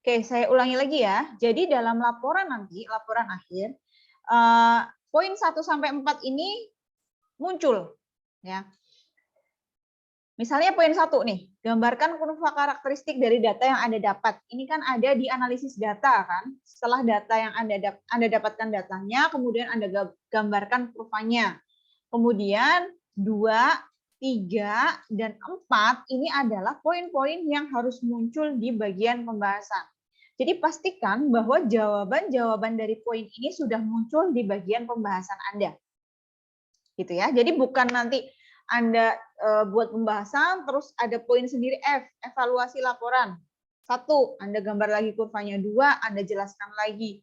Oke, saya ulangi lagi ya. Jadi dalam laporan nanti, laporan akhir, poin 1 sampai 4 ini muncul. Ya. Misalnya poin 1 nih, gambarkan kurva karakteristik dari data yang Anda dapat. Ini kan ada di analisis data kan. Setelah data yang Anda dapatkan datanya, kemudian Anda gambarkan kurvanya. Kemudian 2, 3, dan 4 ini adalah poin-poin yang harus muncul di bagian pembahasan. Jadi pastikan bahwa jawaban-jawaban dari poin ini sudah muncul di bagian pembahasan Anda. Gitu ya. Jadi bukan nanti Anda buat pembahasan terus ada poin sendiri F, evaluasi laporan. 1, Anda gambar lagi kurvanya. 2, Anda jelaskan lagi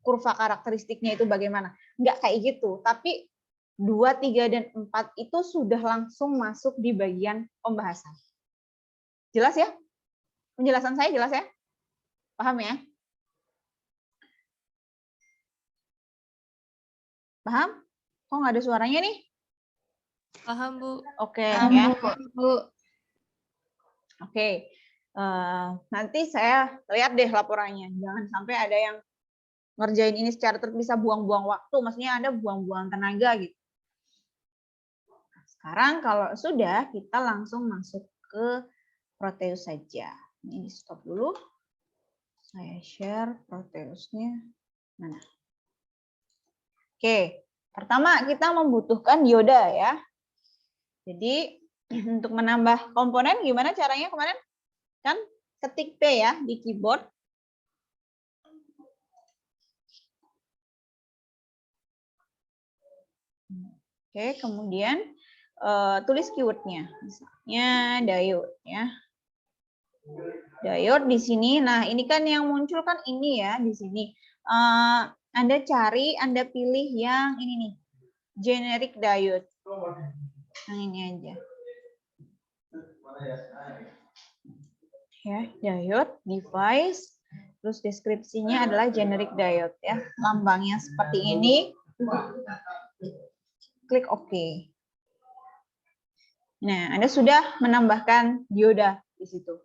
kurva karakteristiknya itu bagaimana. Enggak kayak gitu, tapi 2, 3, dan 4 itu sudah langsung masuk di bagian pembahasan. Jelas ya? Penjelasan saya jelas ya? Paham ya? Paham? Kok nggak ada suaranya nih? Paham, Bu. Oke, Paham, ya. Bu. Oke. Nanti saya lihat deh laporannya. Jangan sampai ada yang ngerjain ini secara terpisah, buang-buang waktu. Maksudnya Anda buang-buang tenaga gitu. Sekarang kalau sudah, kita langsung masuk ke Proteus saja. Ini stop dulu. Saya share Proteusnya. Mana? Oke, pertama kita membutuhkan dioda ya. Jadi untuk menambah komponen gimana caranya kemarin? Kan ketik P ya di keyboard. Oke, kemudian tulis keywordnya. Misalnya diode ya. Diode di sini. Nah, ini kan yang muncul kan ini ya di sini. Anda cari, Anda pilih yang ini nih. Generic diode. Yang ini aja. Ya, diode, device, terus deskripsinya adalah generic diode ya. Lambangnya seperti ini. Klik OK. Nah, Anda sudah menambahkan dioda di situ.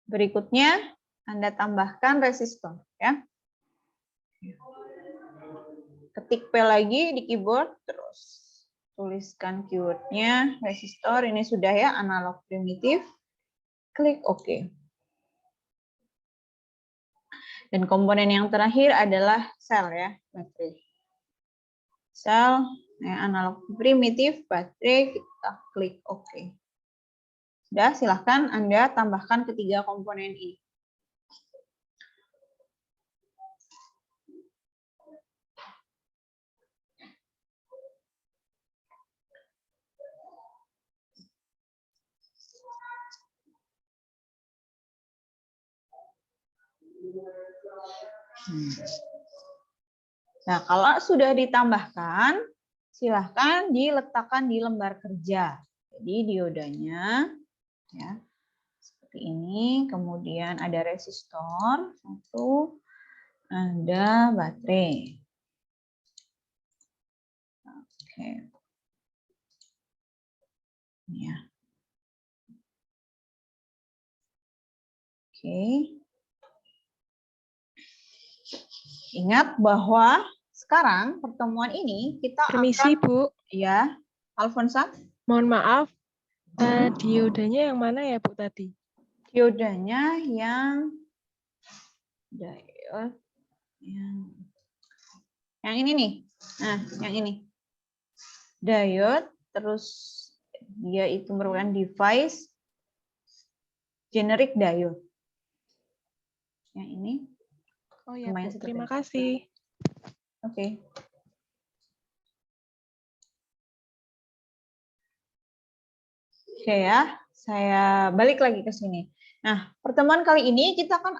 Berikutnya, Anda tambahkan resistor ya. Ketik P lagi di keyboard, terus tuliskan keywordnya resistor. Ini sudah ya, analog primitif. Klik OK. Dan komponen yang terakhir adalah sel ya, baterai. Sel, ya, analog primitif, baterai, kita klik OK. Sudah, silahkan Anda tambahkan ketiga komponen ini. Nah, kalau sudah ditambahkan, silahkan diletakkan di lembar kerja. Jadi diodanya ya seperti ini, kemudian ada resistor, 1, ada baterai. Oke. Ya. Oke. Ingat bahwa sekarang pertemuan ini kita Permisi, akan... Bu. Ya, Alfonsa. Mohon maaf, diodanya yang mana ya, Bu, tadi? Diodanya yang diode yang ini nih. Nah, yang ini. Diode, terus dia itu merupakan device generic diode. Yang ini. Oh ya, Bu, terima kasih. Oke. Oke ya, saya balik lagi ke sini. Nah, pertemuan kali ini kita akan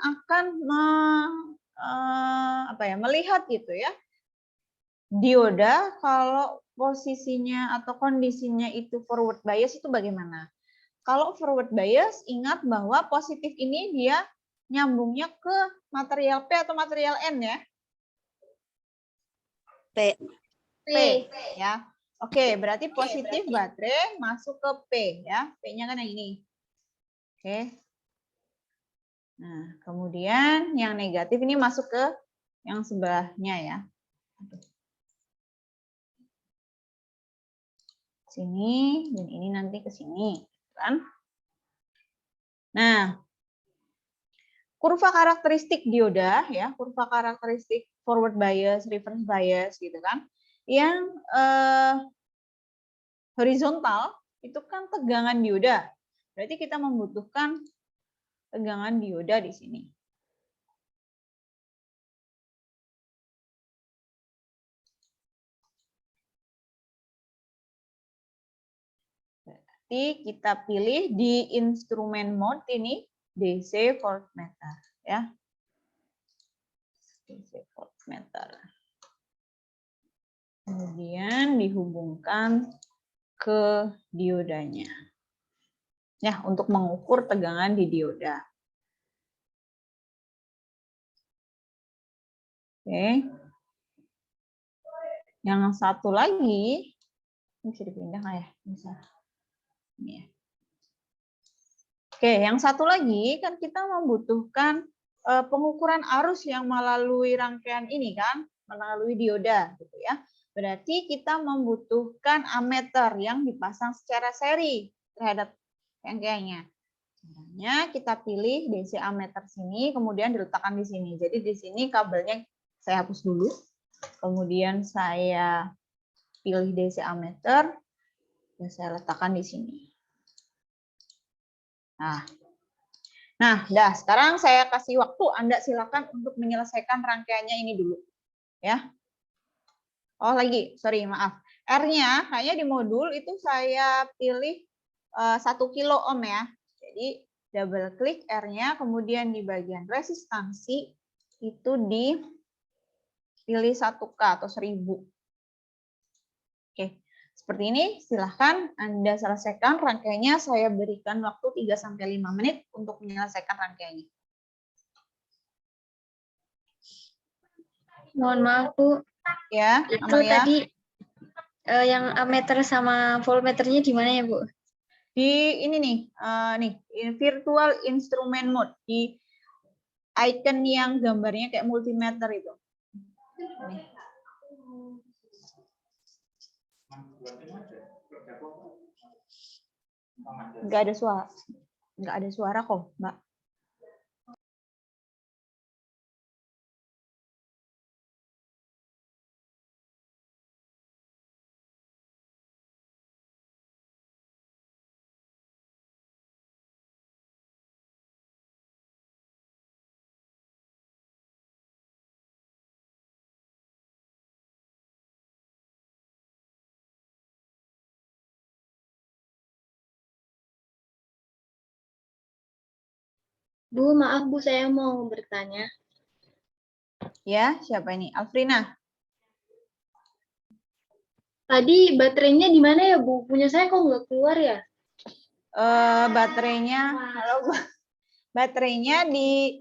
melihat gitu ya. Dioda kalau posisinya atau kondisinya itu forward bias itu bagaimana? Kalau forward bias, ingat bahwa positif ini dia nyambungnya ke material P atau material N ya? P. Ya. Oke, berarti positif baterai masuk ke P ya. P-nya kan yang ini. Oke. Nah, kemudian yang negatif ini masuk ke yang sebelahnya ya. Sini, dan ini nanti ke sini. Kan? Nah, kurva karakteristik dioda ya, kurva karakteristik forward bias, reverse bias gitu kan. Yang horizontal itu kan tegangan dioda. Berarti kita membutuhkan tegangan dioda di sini. Berarti kita pilih di instrumen mode ini DC voltmeter ya. DC voltmeter. Kemudian dihubungkan ke diodanya. Ya, untuk mengukur tegangan di dioda. Oke. Yang satu lagi, bisa dipindah nggak ya? Bisa. Ini ya. Oke, yang satu lagi kan kita membutuhkan pengukuran arus yang melalui rangkaian ini kan, melalui dioda gitu ya. Berarti kita membutuhkan ammeter yang dipasang secara seri terhadap rangkaiannya. Caranya kita pilih DC ammeter sini, kemudian diletakkan di sini. Jadi di sini kabelnya saya hapus dulu. Kemudian saya pilih DC ammeter dan saya letakkan di sini. Nah, sekarang saya kasih waktu Anda silakan untuk menyelesaikan rangkaiannya ini dulu, ya. Oh lagi, sorry maaf. R-nya kayaknya di modul itu saya pilih 1 kilo ohm ya. Jadi double klik R-nya, kemudian di bagian resistansi itu dipilih 1K atau 1000. Oke. Seperti ini, silahkan Anda selesaikan rangkaiannya. Saya berikan waktu 3-5 menit untuk menyelesaikan rangkaiannya. Mohon maaf, Bu. Ya, Itu Amalia. tadi yang ammeter sama voltmeternya di mana ya, Bu? Di ini nih, virtual instrument mode, di icon yang gambarnya kayak multimeter itu. Nih. Nggak ada suara kok, Mbak. Bu, maaf Bu, saya mau bertanya. Ya, siapa ini? Alfrina. Tadi baterainya di mana ya, Bu? Punya saya kok nggak keluar ya? Baterainya, halo, baterainya di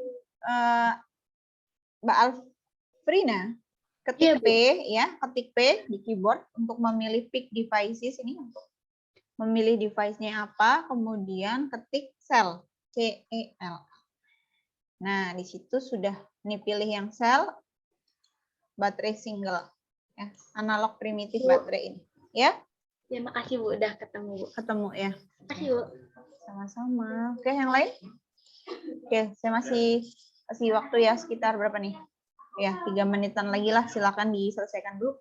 Mbak Alfrina. Ketik Iya, P ya, ketik P di keyboard untuk memilih pick devices ini, untuk memilih device-nya apa, kemudian ketik cell, CEL. Nah, di situ sudah ini pilih yang cell, baterai single, ya, analog primitif baterai ini, ya. Ya, makasih Bu, udah ketemu Bu. Ketemu ya. Makasih Bu. Sama-sama. Oke, yang lain? Oke, saya masih kasih waktu ya, sekitar berapa nih? Ya, 3 menitan lagi lah, silakan diselesaikan dulu.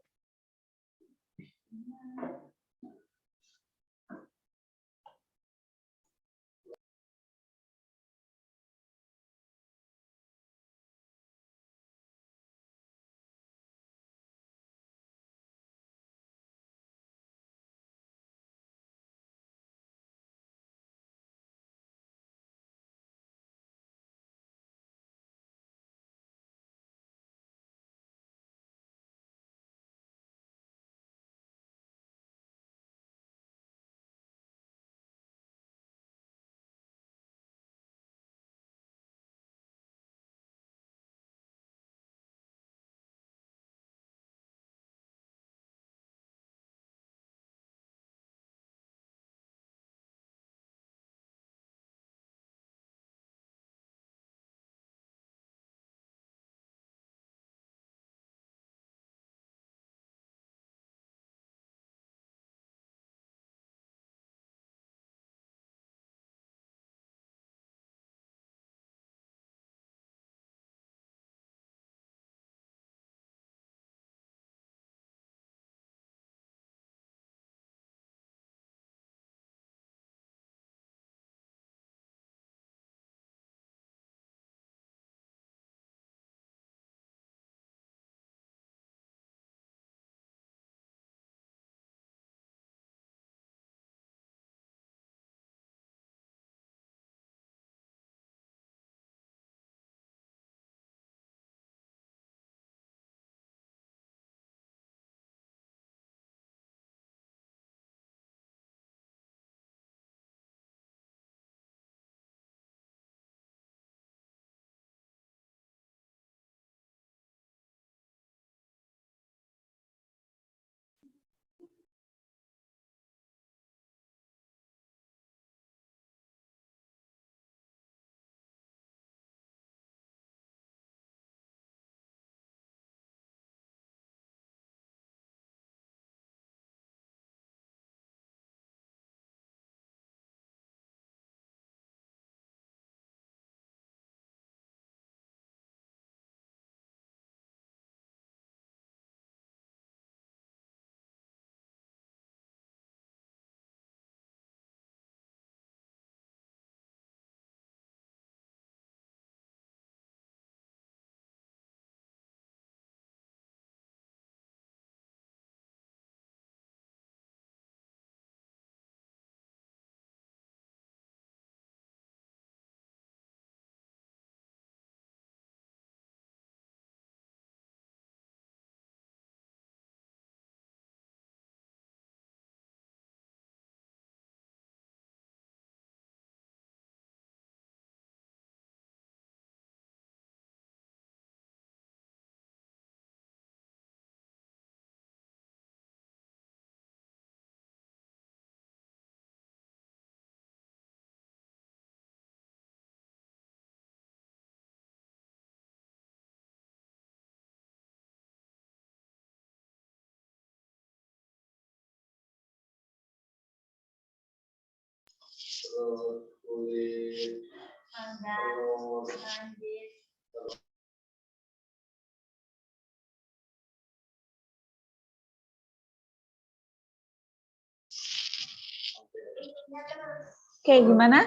Oke, gimana?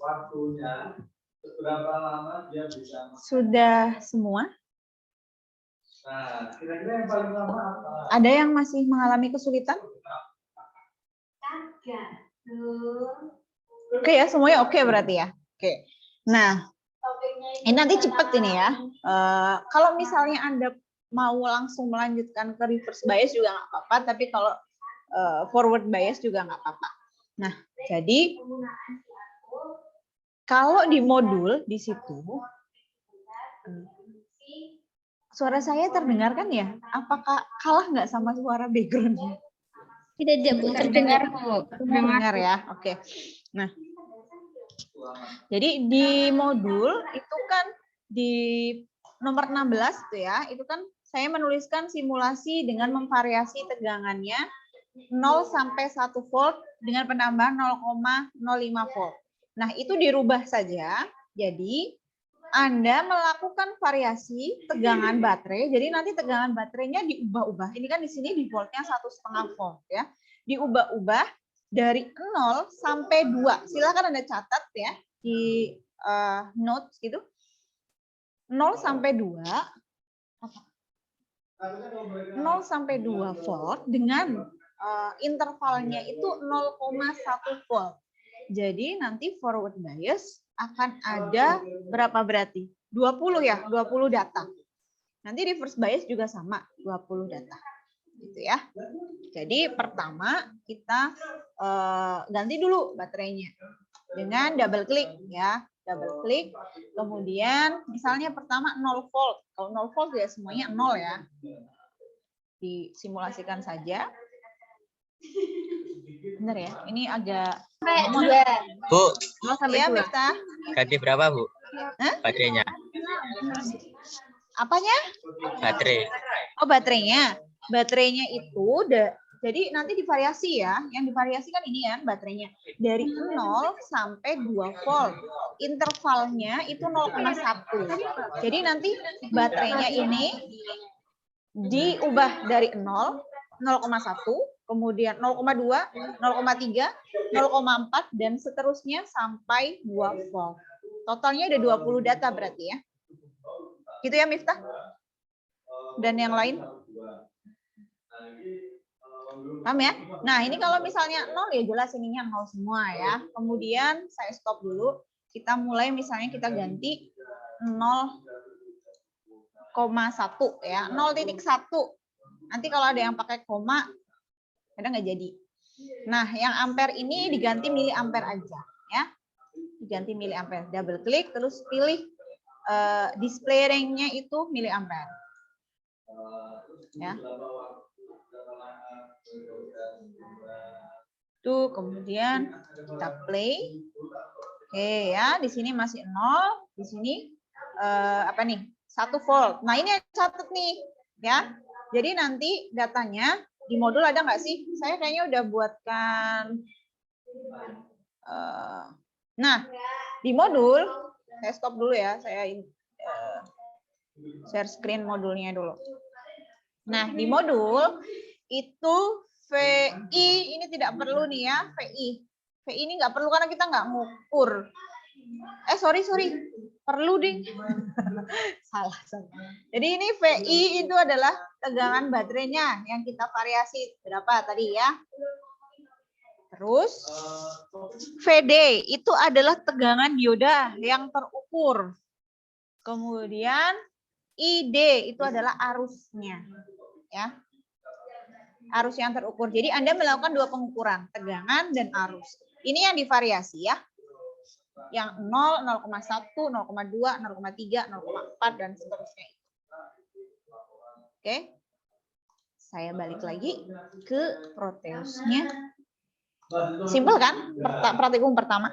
Waktunya berapa lama dia bisa? Sudah semua? Nah, kira-kira yang paling lama apa? Ada yang masih mengalami kesulitan? Oke ya, semuanya oke berarti ya. Oke. Nah, ini nanti cepet ini ya. Kalau misalnya Anda mau langsung melanjutkan ke reverse bias juga nggak apa-apa, tapi kalau forward bias juga nggak apa-apa. Nah, jadi kalau di modul di situ, suara saya terdengar kan ya? Apakah kalah nggak sama suara background-nya? Tidak Bu, terdengar. Dengar ya, oke. Nah, jadi di modul itu kan di nomor 16 itu ya, itu kan saya menuliskan simulasi dengan memvariasi tegangannya 0 sampai 1 volt dengan penambahan 0,05 volt. Nah, itu dirubah saja. Jadi Anda melakukan variasi tegangan baterai. Jadi nanti tegangan baterainya diubah-ubah. Ini kan di sini di voltnya 1,5 volt ya. Diubah-ubah dari 0 sampai 2. Silakan Anda catat ya di notes gitu. 0 sampai 2 0 sampai 2 volt dengan intervalnya itu 0,1 volt. Jadi nanti forward bias akan ada berapa berarti? 20 ya, 20 data. Nanti reverse bias juga sama, 20 data. Gitu ya. Jadi pertama kita ganti dulu baterainya dengan double klik ya. Double klik, kemudian misalnya pertama 0 volt. Kalau 0 volt ya semuanya 0 ya. Disimulasikan saja. Benar ya, ini agak Bu, 0 sampai ya, Miftah. ganti berapa Bu? Hah? Baterainya? Apanya? Baterai. Oh, baterainya. Baterainya itu jadi nanti divariasi ya. Yang divariasi kan ini kan baterainya. Dari 0 sampai 2 volt. Intervalnya itu 0,1. Jadi nanti baterainya ini diubah dari 0, 0,1, kemudian 0,2, 0,3, 0,4, dan seterusnya sampai 2 volt. Totalnya ada 20 data berarti ya. Gitu ya Miftah? Dan yang lain? Paham ya? Nah ini kalau misalnya 0 ya jelas ininya 0 semua ya. Kemudian saya stop dulu. Kita mulai misalnya kita ganti 0,1 ya. 0,1. Nanti kalau ada yang pakai koma, kadang nggak jadi. Nah, yang ampere ini diganti miliampere aja, ya. Diganti miliampere. Double klik, terus pilih display range-nya itu miliampere. Ya. Tuh, kemudian kita play. Oke ya, di sini masih 0, di sini apa nih? 1 volt. Nah, ini yang catat nih, ya. Jadi nanti datanya di modul ada nggak sih? Saya kayaknya udah buatkan. Nah, di modul, saya stop dulu ya. Saya share screen modulnya dulu. Nah, di modul itu VI ini tidak perlu nih ya, VI. VI ini nggak perlu karena kita nggak ngukur. Sorry. Perlu ding. Salah. Jadi ini VI itu adalah tegangan baterainya yang kita variasi berapa tadi ya. Terus VD itu adalah tegangan dioda yang terukur. Kemudian ID itu adalah arusnya. Ya. Arus yang terukur. Jadi Anda melakukan 2 pengukuran, tegangan dan arus. Ini yang divariasi ya. Yang 0, 0,1, 0,2, 0,3, 0,4 dan seterusnya. Oke. Saya balik lagi ke Proteusnya. Simpel kan? Praktikum pertama.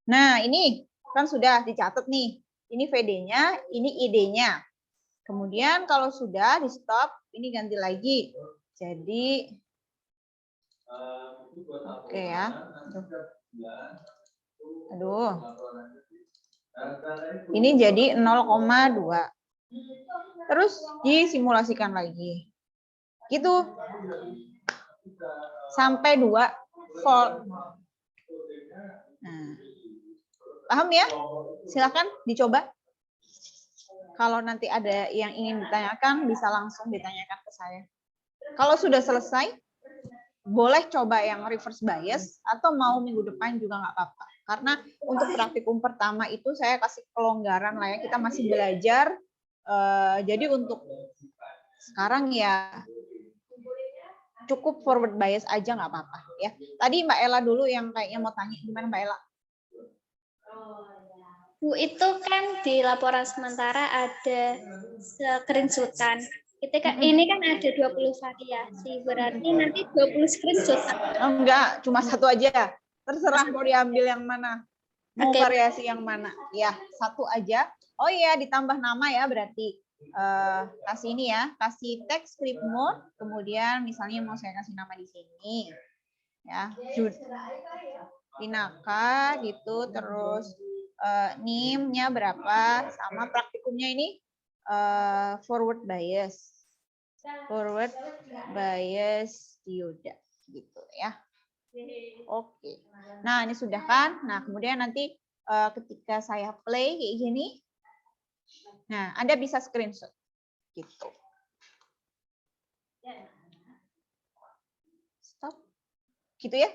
Nah, ini kan sudah dicatat nih. Ini VD-nya, ini ID-nya. Kemudian kalau sudah di stop, ini ganti lagi. Jadi oke ya. Aduh. Ini jadi 0,2. Terus disimulasikan lagi. Gitu. Sampai 2 volt. Nah. Paham ya? Silakan dicoba. Kalau nanti ada yang ingin ditanyakan, bisa langsung ditanyakan ke saya. Kalau sudah selesai, boleh coba yang reverse bias, atau mau minggu depan juga nggak apa-apa. Karena untuk praktikum pertama itu saya kasih kelonggaran lah ya, kita masih belajar. Jadi untuk sekarang ya cukup forward bias aja nggak apa-apa ya. Tadi Mbak Ella dulu yang kayaknya mau tanya, gimana Mbak Ella? Bu, itu kan di laporan sementara ada screenshotan. Ini kan ada 20 variasi, berarti nanti 20 screenshot. Oh, enggak, cuma satu aja. Terserah mau diambil yang mana. Mau variasi yang mana. Ya, satu aja. Oh iya, ditambah nama ya berarti. Kasih ini ya, kasih teks script mode, kemudian misalnya mau saya kasih nama di sini. Ya, Pinaka gitu, terus NIM-nya berapa, sama praktikumnya ini forward bias dioda gitu ya. Oke. Nah, ini sudah kan? Nah, kemudian nanti ketika saya play kayak gini, nah, Anda bisa screenshot gitu. Stop. Gitu ya.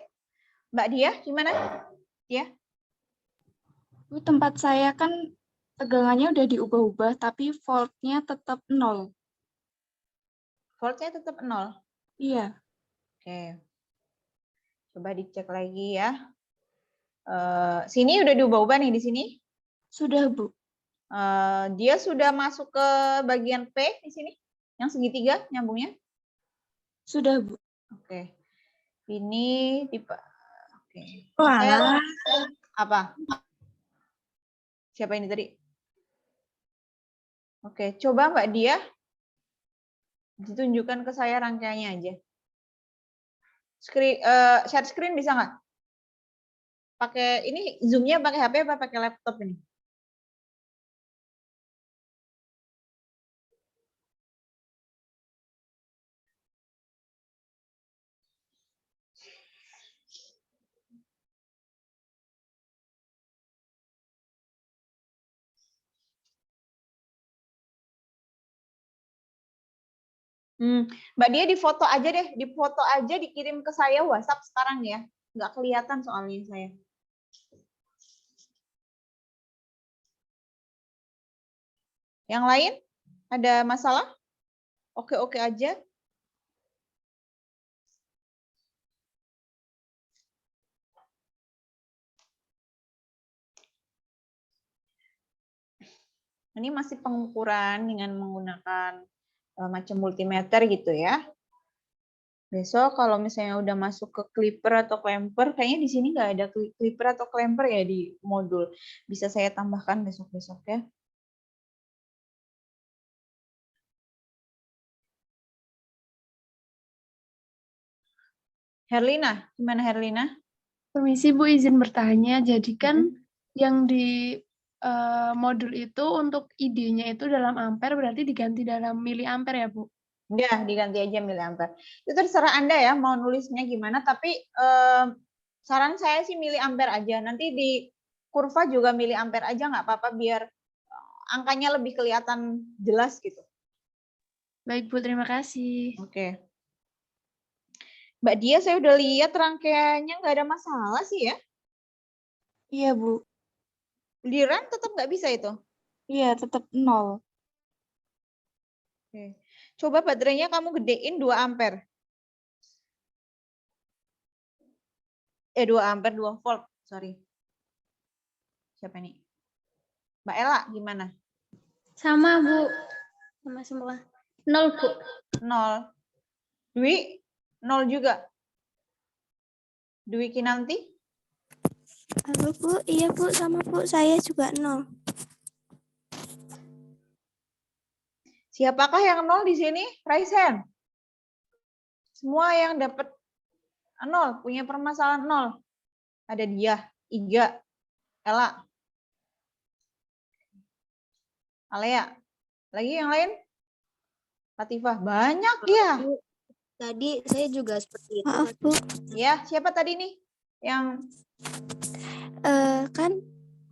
Mbak Dia, gimana? Ya. Bu, tempat saya kan tegangannya udah diubah-ubah, tapi voltnya tetap 0. Voltnya tetap 0? Iya. Oke. Coba dicek lagi ya. Sini udah diubah-ubah nih di sini? Sudah, Bu. Dia sudah masuk ke bagian P di sini? Yang segitiga nyambungnya? Sudah, Bu. Oke. Ini tipe. Oke. Wah. Apa? Siapa ini tadi? Oke, coba Mbak Dia ditunjukkan ke saya rangkaiannya aja. Share screen bisa nggak? Pakai ini Zoom-nya pakai HP apa pakai laptop ini? Mbak Dia difoto aja deh, difoto aja dikirim ke saya WhatsApp sekarang ya. Nggak kelihatan soalnya saya. Yang lain? Ada masalah? Oke-oke aja. Ini masih pengukuran dengan menggunakan macam multimeter gitu ya. Besok kalau misalnya udah masuk ke clipper atau clamper, kayaknya di sini nggak ada clipper atau clamper ya di modul. Bisa saya tambahkan besok-besok ya. Herlina, gimana Herlina? Permisi Bu, izin bertanya. Jadi kan yang di modul itu untuk ID-nya itu dalam ampere, berarti diganti dalam miliampere ya Bu? Ya, diganti aja miliampere. Itu terserah Anda ya mau nulisnya gimana, tapi saran saya sih miliampere aja. Nanti di kurva juga miliampere aja nggak apa-apa biar angkanya lebih kelihatan jelas gitu. Baik Bu, terima kasih. Oke. Mbak Dia, saya udah lihat rangkaiannya nggak ada masalah sih ya. Iya, Bu. Di RAM tetap nggak bisa itu? Iya, tetap 0. Oke. Coba baterainya kamu gedein 2 ampere. 2 ampere, 2 volt. Sorry. Siapa nih? Mbak Ella, gimana? Sama, Bu. Sama semua. 0, Bu. 0. Dwi, 0 juga. Dwi Kinanti? Halo Bu, iya Bu, sama Bu, saya juga 0. Siapakah yang 0 di sini? Raise hand. Semua yang dapat 0, punya permasalahan 0. Ada dia, Iga, Ella, Alea. Lagi yang lain? Latifah. Banyak ya. Tadi saya juga seperti itu. Maaf, Bu. Ya, siapa tadi nih? Yang Kan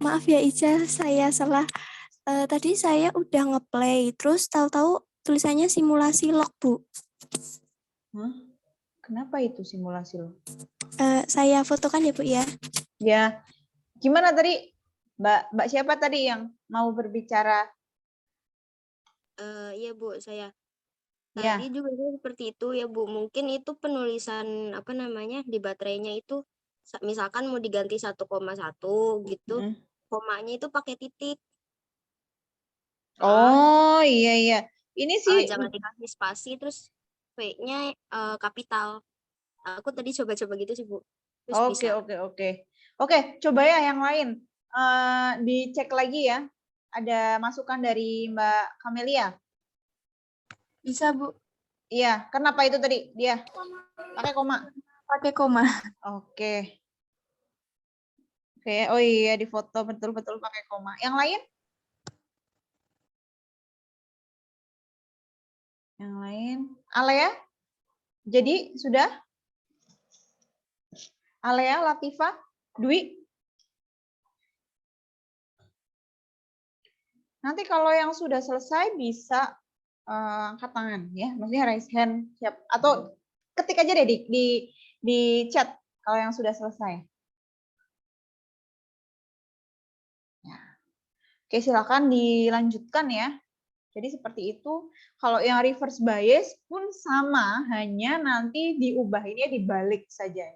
maaf ya Ica, saya salah. Tadi saya udah ngeplay, terus tahu-tahu tulisannya simulasi log, Bu. Hah? Kenapa itu simulasi lo? Saya fotokan ya, Bu ya. Ya. Gimana tadi? Mbak siapa tadi yang mau berbicara? Iya Bu, saya. Ya. Tadi juga saya seperti itu ya Bu. Mungkin itu penulisan apa namanya di baterainya itu misalkan mau diganti 1,1 gitu, komanya itu pakai titik. Oh, iya. Ini sih Jangan dikasih spasi terus V-nya kapital. Aku tadi coba-coba gitu sih Bu. Terus bisa. Oke, coba ya yang lain. Dicek lagi ya. Ada masukan dari Mbak Kamelia. Bisa, Bu. Iya, kenapa itu tadi? Dia pakai koma. Pakai koma. Oke, oh iya di foto betul-betul pakai koma. Yang lain? Yang lain? Alea? Jadi sudah? Alea, Latifah, Dwi? Nanti kalau yang sudah selesai bisa angkat tangan ya, maksudnya raise hand siap atau ketik aja deh di chat kalau yang sudah selesai. Ya. Oke, silakan dilanjutkan ya. Jadi seperti itu. Kalau yang reverse bias pun sama, hanya nanti diubahinnya dibalik saja.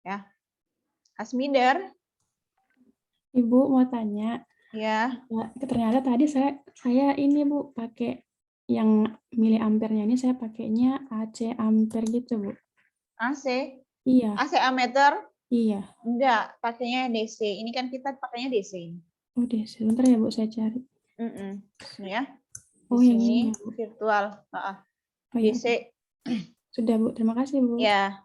Ya. Asmidar. Ibu mau tanya. Ya. Ternyata tadi saya ini Bu pakai yang miliampernya ini saya pakainya AC ampere gitu Bu. AC? Iya. AC ammeter? Iya. Enggak, pakainya DC. Ini kan kita pakainya DC. Oh DC. Bentar ya Bu saya cari. Ya. Oh di yang sini ini ya, Bu. Virtual. Oh, iya. DC. Sudah Bu, terima kasih Bu. Ya.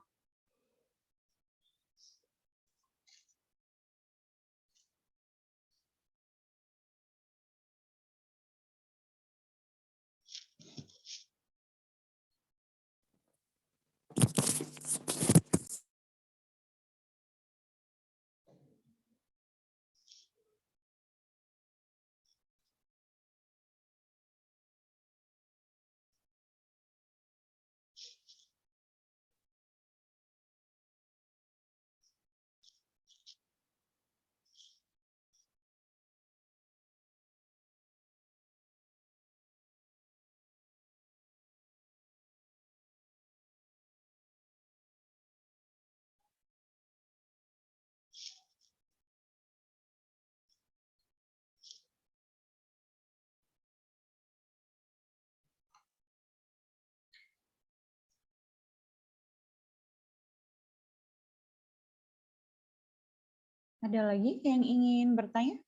Ada lagi yang ingin bertanya?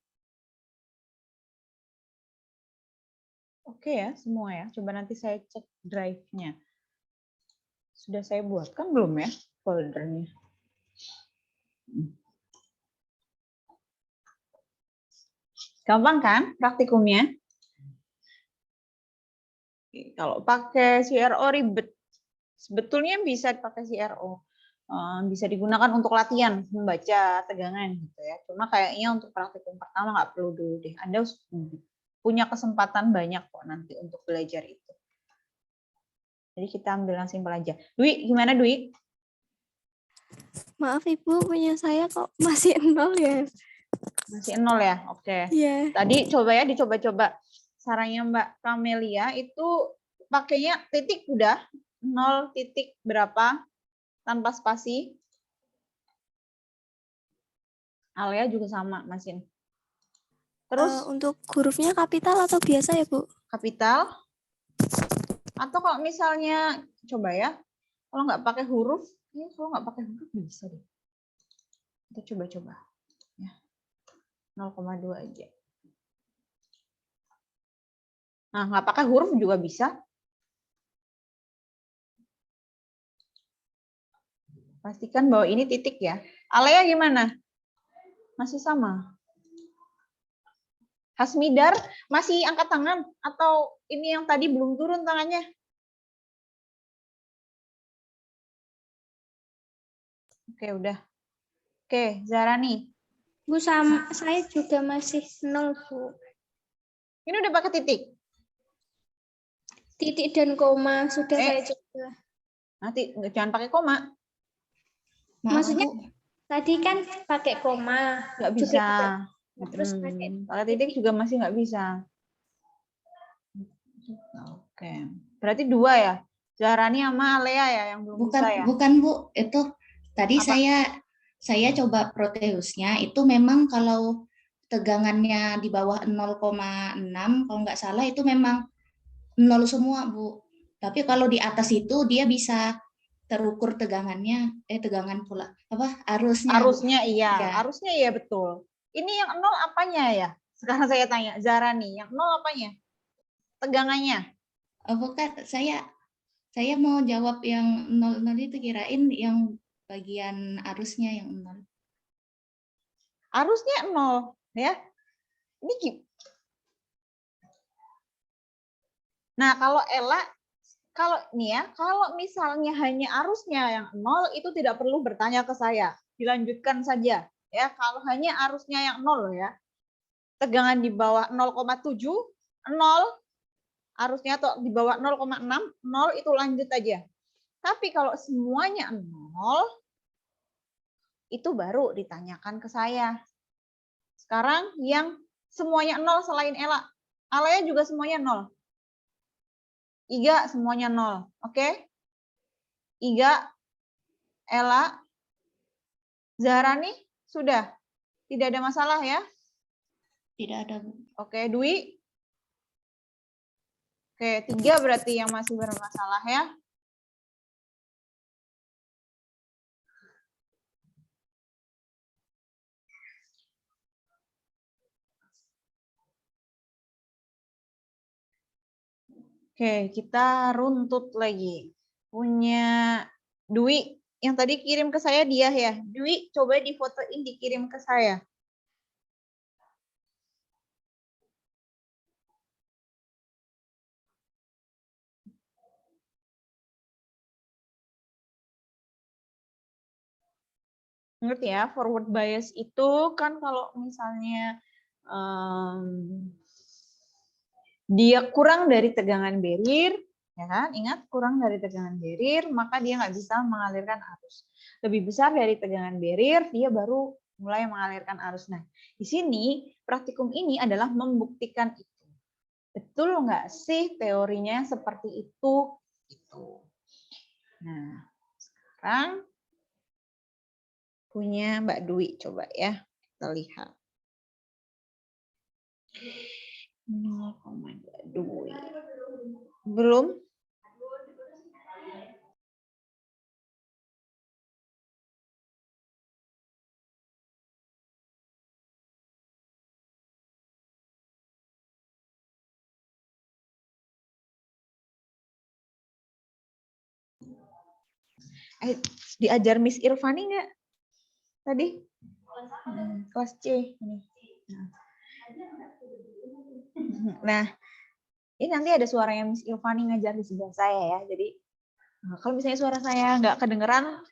Oke ya, semua ya. Coba nanti saya cek drive-nya. Sudah saya buatkan belum ya foldernya? Gampang kan praktikumnya? Kalau pakai CRO ribet. Sebetulnya bisa pakai CRO. Bisa digunakan untuk latihan membaca tegangan gitu ya. Cuma kayaknya untuk praktikum pertama nggak perlu dulu deh. Anda punya kesempatan banyak kok nanti untuk belajar itu. Jadi kita ambil yang simpel aja. Dwi, gimana Dwi? Maaf Ibu, punya saya kok masih 0 ya. Masih 0 ya? Oke. Iya. Tadi coba ya, dicoba-coba. Sarannya Mbak Kamelia itu pakainya titik udah. 0 titik berapa? Tanpa spasi. Alea juga sama, Masin. Terus untuk hurufnya kapital atau biasa ya, Bu? Kapital. Atau kalau misalnya, coba ya, kalau nggak pakai huruf, ya kalau nggak pakai huruf bisa deh. Kita coba-coba. Ya. 0,2 aja. Nah, nggak pakai huruf juga bisa. Pastikan bahwa ini titik ya. Alea gimana? Masih sama? Hasmidar masih angkat tangan atau ini yang tadi belum turun tangannya? Oke, udah. Oke, Zarani. Bu, sama saya juga masih 0, Bu. Ini udah pakai titik? Titik dan koma sudah saya coba. Nanti jangan pakai koma. Maksudnya tadi kan pakai koma. Nggak bisa. Terus pakai titik juga masih nggak bisa. Oke. Berarti 2 ya? Zahrani sama Alea ya yang belum bisa ya? Bukan Bu, itu tadi saya coba Proteusnya itu memang kalau tegangannya di bawah 0,6 kalau nggak salah itu memang 0 semua Bu. Tapi kalau di atas itu dia bisa terukur tegangannya, tegangan pula arusnya. Arusnya iya, Ya. Arusnya iya betul. Ini yang 0 apanya ya? Sekarang saya tanya Zarani, yang 0 apanya? Tegangannya? Bukan, saya mau jawab yang 0 itu kirain yang bagian arusnya yang 0. Arusnya 0 ya. Ini Nah, kalau Ella kalau misalnya hanya arusnya yang 0 itu tidak perlu bertanya ke saya. Dilanjutkan saja ya. Kalau hanya arusnya yang 0 ya. Tegangan di bawah 0,7, 0 arusnya atau di bawah 0,6, 0 itu lanjut aja. Tapi kalau semuanya 0 itu baru ditanyakan ke saya. Sekarang yang semuanya 0 selain Ella. Alea juga semuanya 0. Iga semuanya 0. Oke? Iga, Ella, Zahrani sudah? Tidak ada masalah ya? Tidak ada, Bu. Oke, Dwi? Oke, 3 berarti yang masih bermasalah ya? Oke, kita runtut lagi. Punya Dwi, yang tadi kirim ke saya dia ya. Dwi, coba difotoin dikirim ke saya. Ngerti ya, forward bias itu kan kalau misalnya dia kurang dari tegangan barrier, ya kan? Ingat, kurang dari tegangan barrier, maka dia nggak bisa mengalirkan arus. Lebih besar dari tegangan barrier, dia baru mulai mengalirkan arus. Nah, di sini praktikum ini adalah membuktikan itu. Betul nggak sih teorinya seperti itu? Nah, sekarang punya Mbak Dwi, coba ya kita lihat. 0,2. Belum? Diajar Miss Irvani nggak tadi? Kelas C. Nah, ini nanti ada suaranya Miss Irvani ngajar di sebelah saya ya. Jadi kalau misalnya suara saya nggak kedengeran,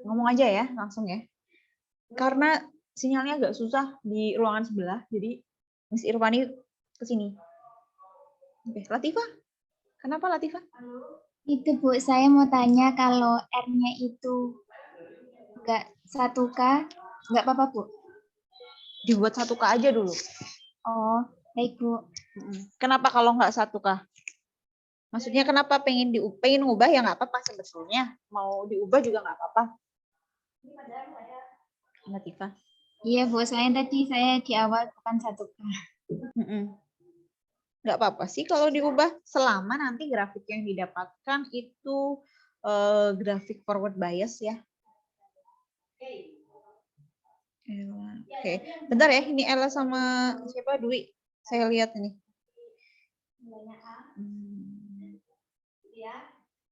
ngomong aja ya langsung ya. Karena sinyalnya agak susah di ruangan sebelah, jadi Miss Irvani ke sini. Oke, Latifah. Kenapa Latifah? Itu Bu, saya mau tanya kalau R-nya itu enggak 1K, enggak apa-apa Bu? Dibuat 1K aja dulu. Oh, baik Bu. Kenapa kalau enggak 1K? Maksudnya kenapa pengen ngubah ya nggak apa-apa sebetulnya. Mau diubah juga nggak apa-apa. Latifah. Iya Bu, saya di awal bukan 1K. Nggak apa-apa sih kalau diubah selama nanti grafik yang didapatkan itu grafik forward bias ya. Oke, bentar ya, ini Ella sama siapa Dwi? Saya lihat ini.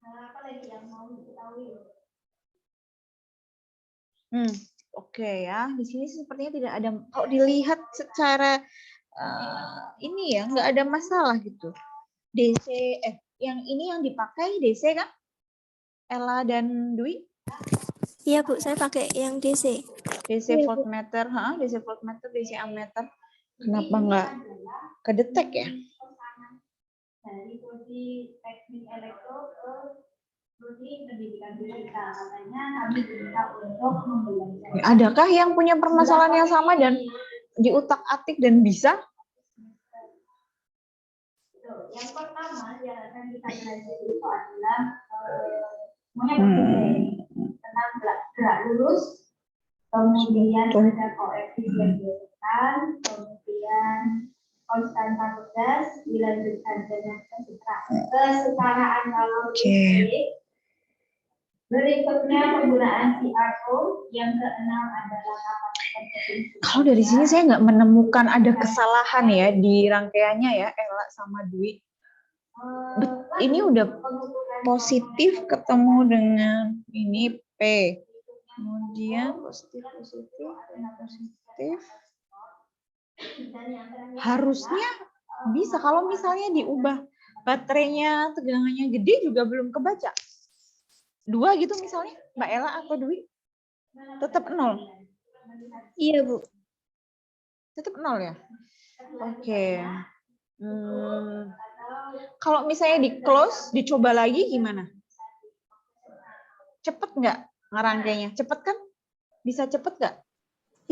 Apa lagi yang mau diketahui? Oke ya. Di sini sepertinya tidak ada. Kalau dilihat secara ini ya, nggak ada masalah gitu. DC, yang ini yang dipakai DC kan? Ella dan Dwi? Iya Bu, saya pakai yang DC. DC voltmeter, DC voltmeter, DC ammeter. Kenapa nggak kedetek ya? Dari prodi teknik elektro ke prodi pendidikan digital. Katanya kami diminta untuk membelajar. Adakah yang punya permasalahan yang sama dan diutak-atik dan bisa? Yang pertama yang akan kita belajar itu adalah tentang gerak lurus, kemudian ada koefisien gesekan, kemudian konstanta gas, dilanjutkan dengan kesetaraan kalori listrik. Berikutnya penggunaan CRO, yang keenam adalah kapasitas. Kalau dari sini saya nggak menemukan ada kesalahan ya di rangkaiannya ya, Ella sama Dwi. Ini udah positif ketemu dengan ini P. Kemudian positif. Harusnya bisa kalau misalnya diubah baterainya tegangannya gede juga belum kebaca. 2 gitu misalnya, Mbak Ella atau Dwi? Tetap 0. Iya, Bu. Tetap 0 ya? Oke. Kalau misalnya di close, dicoba lagi gimana? Cepet nggak ngerangkainya? Cepet kan? Bisa cepet nggak?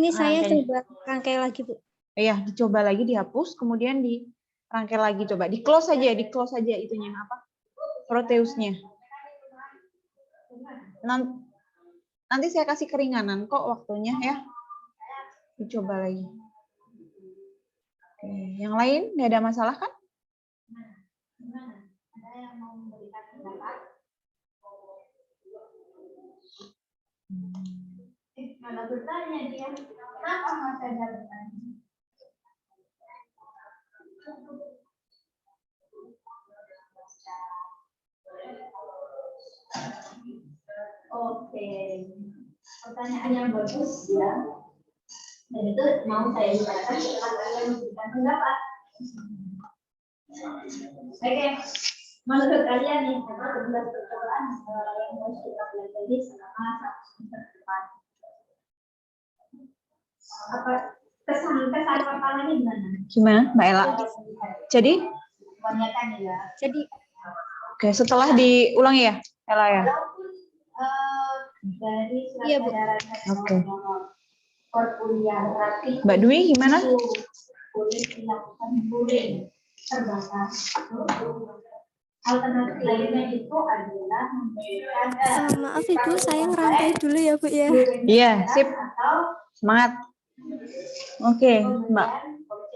Ini saya coba rangkai lagi, Bu. Iya, dicoba lagi, dihapus, kemudian dirangkai lagi. Coba di close aja itunya apa? Proteusnya. Nanti saya kasih keringanan kok waktunya ya. Dicoba lagi. Oke, yang lain nggak ada masalah kan? Ada yang mau memberikan pendapat? Malah bertanya dia, kenapa Mas ada bertanya? Oke, pertanyaan yang bagus ya. Dan itu mau saya jelaskan setelah kalian memberikan pendapat. Oke, menurut kalian nih, apa 11 percobaan yang harus kita pelajari selama 1 semester depan? Apa kesan pertamanya gimana? Gimana, Mbak Ella? Jadi? Kebanyakan ya. Jadi, oke, setelah diulang ya, Ella ya? Dari iya, Bu. Oke. Perkuliahan praktik. Mbak Dwi gimana? Boleh dilakukan bullying terbatas. Alternatif lainnya itu adalah memberikan Maaf Ibu, saya ngerangkai dulu ya Bu ya. Iya, sip. Semangat. Oke, Mbak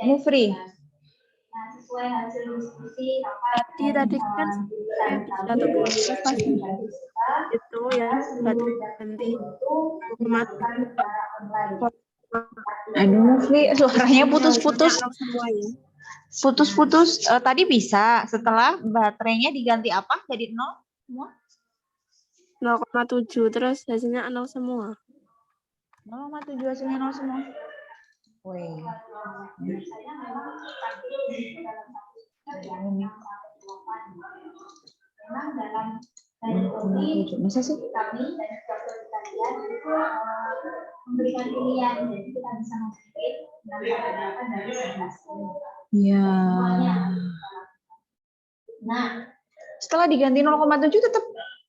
Mufri. Nah, sesuai hasil diskusi Tadi kan 1,5 pasti itu ya ganti. Aduh, Mufri, suaranya putus-putus. Putus-putus. Tadi bisa. Setelah baterainya diganti apa? Jadi 0 semua? 0,7 terus hasilnya 0 semua. 0,7 hasilnya 0 semua. Wih. Memang dalam teori masa sih? kami dan kalian itu memberikan pilihan, jadi kita bisa memilih berapa dari 11. Iya. Nah, setelah diganti 0,7 tetap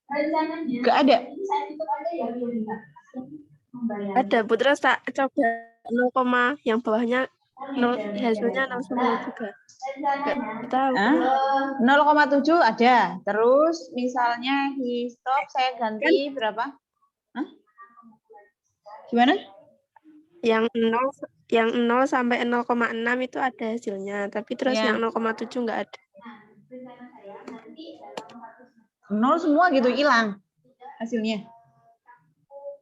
rencananya nggak ada. saya tutup aja ya Ada, Bu, terus tak coba 0, yang bawahnya 0, hasilnya 0 semua juga. Nggak tahu. 0,7 ada. Terus misalnya di stop saya ganti berapa? Hah? Gimana? Yang 0 sampai 0,6 itu ada hasilnya, tapi terus Ya. yang 0,7 nggak ada. 0 semua gitu hilang hasilnya.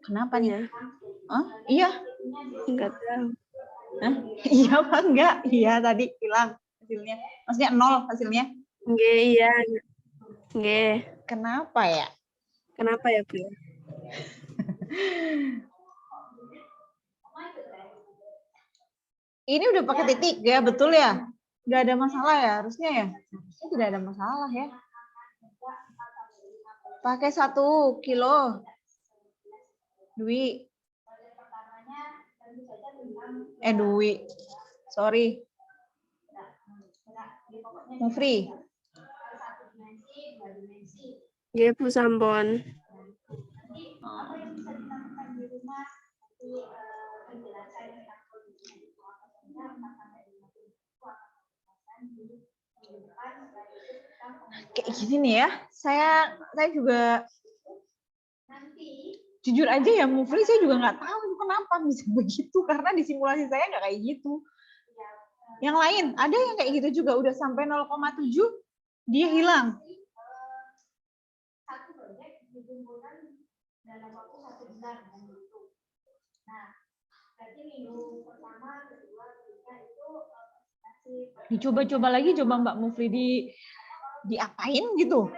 Kenapa nih? Iya. Nggak tahu. Iya apa enggak? Iya tadi hilang hasilnya. Maksudnya 0 hasilnya? Nggak, iya. Nggak. Kenapa ya? Kenapa ya, Bu? Ini udah pakai titik ya, betul ya? Nggak ada masalah ya, harusnya ya? Harusnya tidak ada masalah ya. Pakai 1 kilo. Dwi. Dwi. Sorry. Mufri. Ya, Bu Sampon. Kayak gini nih ya, saya juga jujur aja ya, Mufri saya juga nggak tahu itu kenapa bisa begitu, karena di simulasi saya nggak kayak gitu. Yang lain ada yang kayak gitu juga, udah sampai 0,7 dia hilang. Dicoba-coba lagi, coba Mbak Mufri diapain gitu.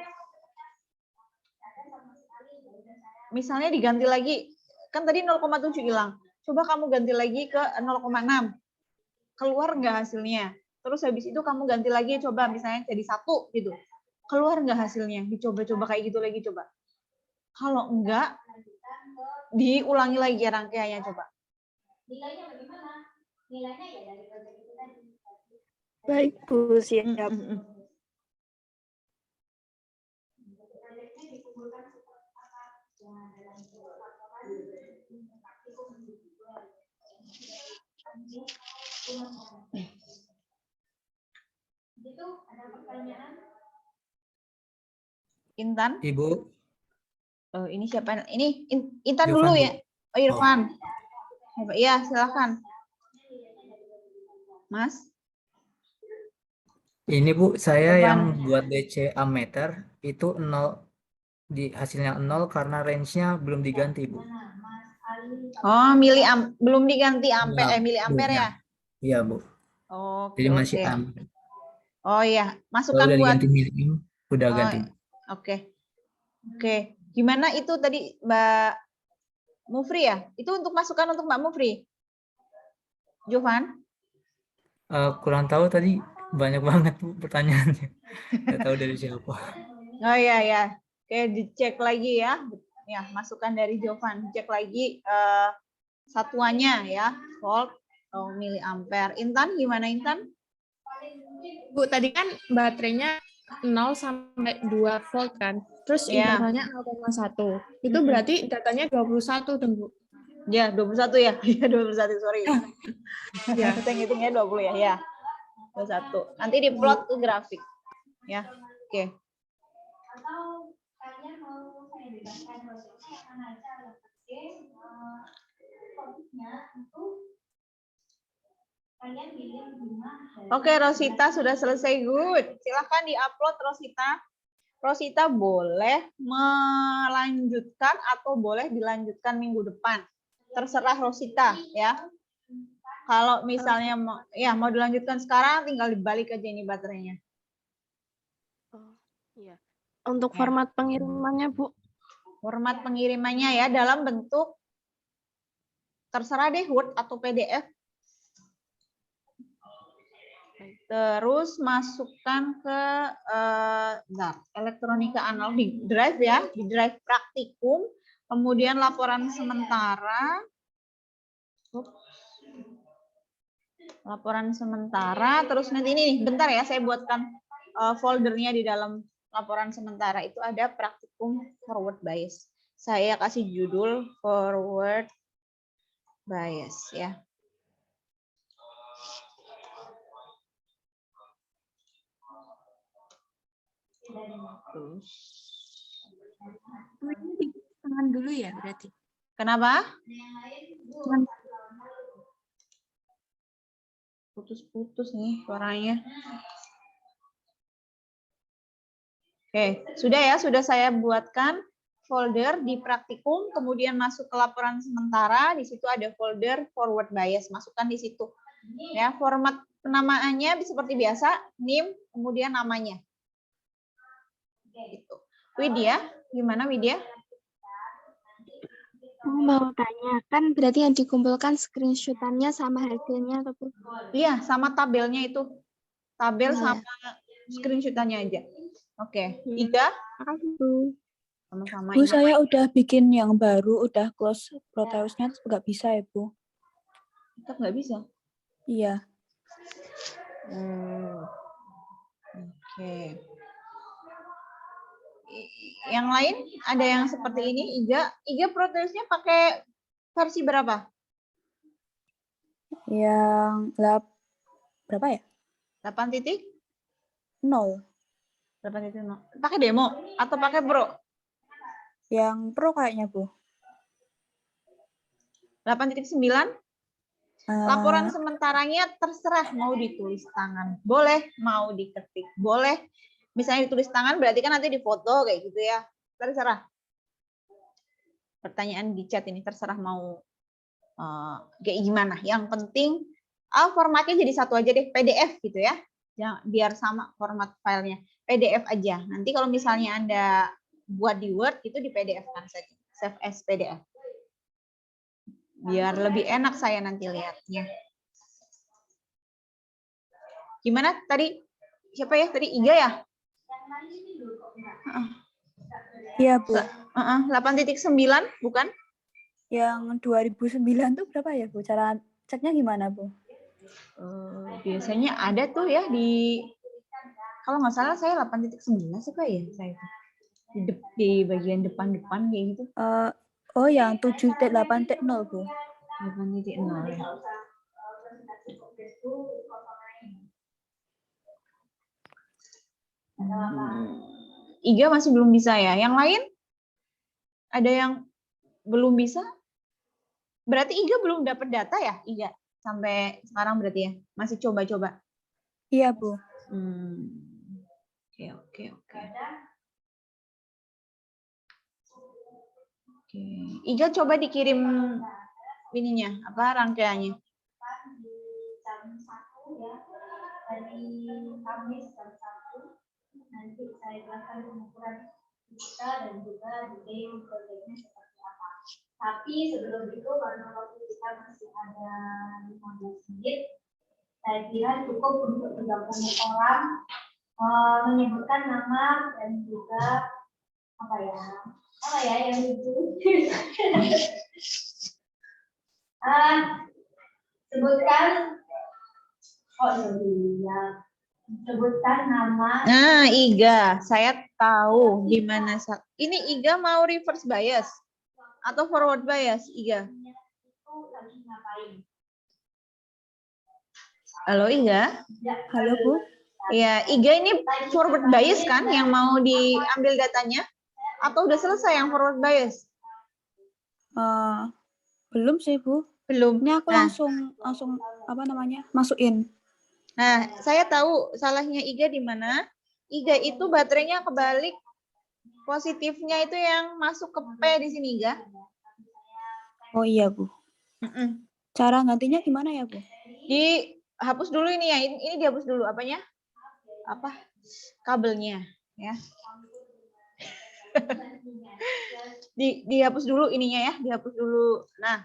Misalnya diganti lagi, kan tadi 0,7 hilang. Coba kamu ganti lagi ke 0,6. Keluar nggak hasilnya? Terus habis itu kamu ganti lagi, coba misalnya jadi 1 gitu. Keluar nggak hasilnya? Dicoba-coba kayak gitu lagi coba. Kalau enggak, diulangi lagi rangkaiannya coba. Nilainya bagaimana? Nilainya ya dari proyek itu tadi. Baik, Bu, siap. Itu ada pertanyaan? Intan? Ibu. Oh, ini siapa? Ini Intan Irfan, dulu Bu. ya. Oh, Irfan. Iya, silakan. Mas? Ini Bu, saya Irfan. yang buat DC ammeter itu 0, di hasilnya 0 karena range-nya belum diganti, Bu. Oh, belum diganti ampere, miliampere ya? Iya, Bu. Oke, Jadi masih oke. ampere. Oh iya, Kalau masukkan udah buat diganti miliam, udah ganti. Oke. Oke. Gimana itu tadi Mbak Mufri ya? Itu untuk masukan untuk Mbak Mufri. Jovan? Kurang tahu tadi banyak banget Bu pertanyaannya. Nggak tahu dari siapa. Oh iya ya. Oke, dicek lagi ya. Ya, masukan dari Jovan. Dicek lagi satuannya ya. Volt atau miliampere. Intan gimana Intan? Bu, tadi kan baterainya 0 sampai 2 volt kan. Terus Iya. intervalnya 0,1. Itu berarti datanya 21 dong, Bu. Ya, 21 ya. Iya, 21, sorry. Ya. Saya ngitungnya 20 ya. Ya. 21. Nanti diplot ke grafik. Ya. Oke. Atau kalian mau saya bebaskan prosesnya yang mana aja yang penting topiknya itu kalian pilih bunga. Oke, Rosita sudah selesai. Good. Silahkan di-upload Rosita. Rosita boleh melanjutkan atau boleh dilanjutkan minggu depan. Terserah Rosita ya. Kalau misalnya mau dilanjutkan sekarang, tinggal dibalik aja ini baterainya. Oh, iya. Untuk format pengirimannya, Bu. Format pengirimannya ya dalam bentuk terserah deh Word atau PDF. Terus masukkan ke elektronika analog di drive ya, di drive praktikum, kemudian laporan sementara. Laporan sementara, terus nanti ini nih, bentar ya, saya buatkan foldernya di dalam laporan sementara itu ada praktikum forward bias. Saya kasih judul forward bias ya. Tangan dulu ya berarti. Kenapa? Putus-putus nih suaranya. Oke, sudah ya, sudah saya buatkan folder di praktikum, kemudian masuk ke laporan sementara, di situ ada folder forward bias, masukkan di situ. Ya, format penamaannya seperti biasa, NIM, kemudian namanya. Gitu. Widya, gimana Widya? Mau tanya, kan berarti yang dikumpulkan screenshot-annya sama hasilnya atau Bu? Iya, sama tabelnya itu. Tabel Iya. sama screenshot-annya aja. Oke, Iga? Makasih, Bu. Sama-sama. Bu, Iga. saya udah bikin yang baru, udah close Proteusnya, nggak bisa ya, Bu? Tetap nggak bisa? Iya. Oke. Yang lain ada yang seperti ini, Iga Proteusnya pakai versi berapa? Yang berapa ya? 8 titik? 0. 8 titik 0. Pakai demo atau pakai pro? Yang pro kayaknya, Bu. 8.9? Laporan sementaranya terserah mau ditulis tangan. Boleh, mau diketik. Boleh. Misalnya ditulis tangan berarti kan nanti difoto kayak gitu ya. Terserah. Pertanyaan di chat ini terserah mau kayak gimana. Yang penting formatnya jadi satu aja deh, PDF gitu ya. Biar sama format filenya. PDF aja. Nanti kalau misalnya Anda buat di Word itu di PDF kan saja. Save as PDF. Biar lebih enak saya nanti lihatnya. Gimana tadi? Siapa ya? Tadi Iga ya? Iya, Bu. 8.9 bukan? Yang 2009 tuh berapa ya, Bu? Cara ceknya gimana, Bu? Biasanya ada tuh ya di, kalau nggak salah saya 8.9 sih Pak ya, saya di bagian depan-depan kayak gitu. Oh, yang 7.8.0, Bu. 8.0 ya. Iga masih belum bisa ya. Yang lain? Ada yang belum bisa? Berarti Iga belum dapat data ya, Iga? Sampai sekarang berarti ya? Masih coba-coba? Iya, Bu. Oke. Iga coba dikirim ininya, rangkaiannya. Dari Kamis jam 1 nanti saya jelaskan pengukuran kita dan juga detail proyeknya seperti apa. Tapi sebelum itu karena waktu kita masih ada 15 menit, saya kira cukup untuk 30 orang menyebutkan nama dan juga apa ya yang itu sebutkan. Sebutkan nama. Nah, Iga, saya tahu gimana. Ini Iga mau reverse bias atau forward bias, Iga? Halo, Iga? Halo, Bu. Ya, Iga ini forward bias kan yang mau diambil datanya? Atau udah selesai yang forward bias? Belum sih, Bu. Belum. Ini aku langsung masukin. Nah, saya tahu salahnya Iga di mana. Iga itu baterainya kebalik. Positifnya itu yang masuk ke P di sini, Iga. Oh iya, Bu. Cara gantinya gimana ya, Bu? Dihapus dulu ini ya. Ini dihapus dulu apanya? Kabelnya, ya. Dihapus dulu ininya ya, dihapus dulu. Nah,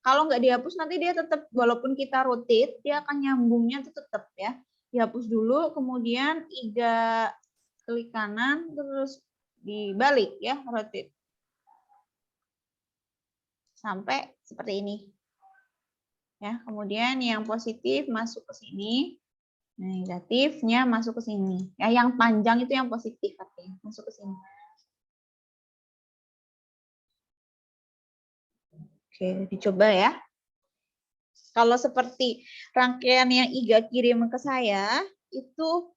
kalau nggak dihapus nanti dia tetap, walaupun kita rotate, dia akan nyambungnya itu tetap ya. Dihapus dulu, kemudian Iga klik kanan, terus dibalik ya, rotate. Sampai seperti ini. Ya, kemudian yang positif masuk ke sini, negatifnya masuk ke sini. Ya, yang panjang itu yang positif artinya, masuk ke sini. Oke, dicoba ya. Kalau seperti rangkaian yang Iga kirim ke saya, itu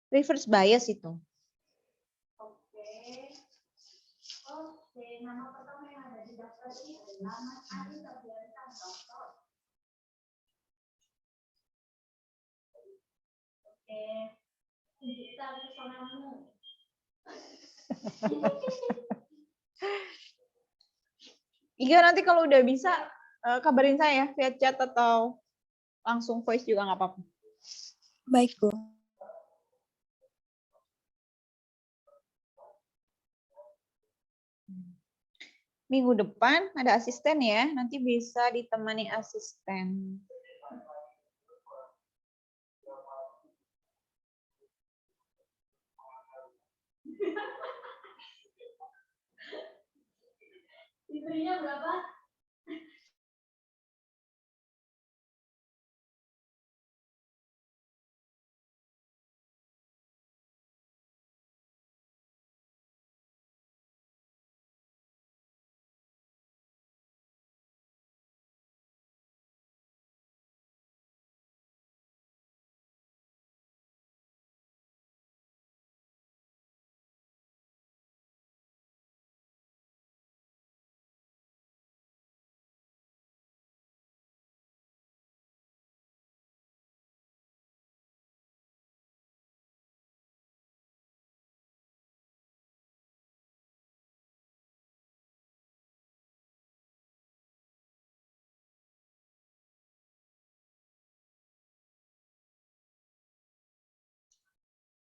reverse bias itu. Oke, nama pertama yang ada di daftar ini adalah Mas Adi Fabiansa Doktor. Oke, tunjukkan personamu. Iga nanti kalau udah bisa kabarin saya via chat atau langsung voice juga nggak apa-apa. Baik, Bu. Minggu depan ada asisten ya, nanti bisa ditemani asisten. Istrinya berapa?